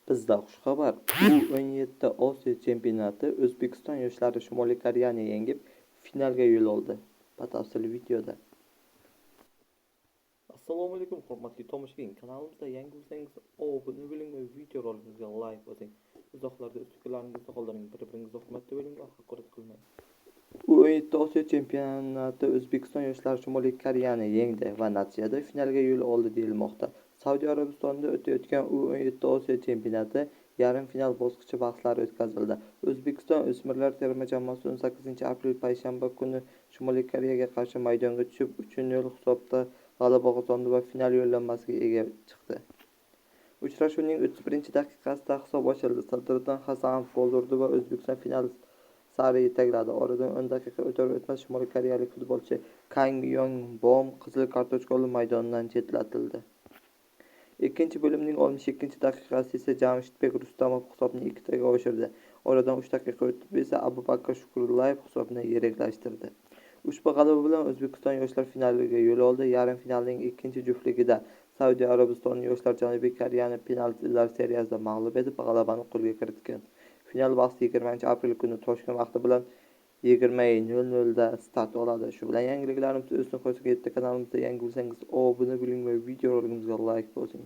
Bizda xushxabar. U-17 Osiyo chempionati O'zbekiston yoshlari Shimoliy Koreyani yengib, finalga yo'l oldi. Batafsil videoda. Assalomu alaykum, hurmatli tomoshabin. Kanalimizda yangi bo'lsangiz, obuna bo'ling va videorolikimizga like bosing. Izohlarda o'z fikrlaringizni qoldiring. Bir-biringizga hurmatli bo'ling va haqorat qilmang. U-17 Osiyo chempionati O'zbekiston yoshlari Shimoliy Koreyani yengdi va natijada finalga yo'l oldi deyilmoqda. Saudiya Arabistonida o'tayotgan U-17 Osiyo chempionati yarim final bosqichi bahslari o'tkazildi. O'zbekiston o'smirlar terma jamoasi 18-aprel payshanba kuni Shimoliy Koreyaga qarshi maydonga tushib 3-0 hisobda g'alaba qozondi va final yo'llanmasiga ega chiqdi. Uchrashuvning 31-daqiqasida hisob ochildi. Sadriddin Hasanov gol urdi va O'zbekiston final sari yetakladi. Oradan 10 daqiqa o'tar-o'tmas Shimoliy koreyalik futbolchi Kang Yong-bom qizil kartochka olib maydondan chetlatildi. Ikkinchi bo'limning 62-daqiqasida esa Jamshidbek Rustamov hisobni 2 ga oshirdi. Oradan 3 daqiqa o'tib esa Abubakar Shukurullayev hisobni yiriklashtirdi. Ushbu g'alaba bilan O'zbekiston yoshlar finaliga yo'l oldi. Yarim finalning ikkinchi juftligida Saudiya Arabistoni yoshlar Janubiy Koreyani penaltilar seriyasida mag'lub etib, g'alabani qo'lga kiritgan. Final bahsi 20-aprel kuni Toshkent vaqti bilan 20:00 da start oladi. Shu bilan yangiliklarimiz o'zini qo'ysak ketdi. Kanalimizda yangi bo'lsangiz obuna bo'ling va videorolikimizga like bosing.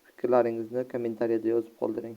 Fikrlaringizni kommentariyada yozib qoldiring.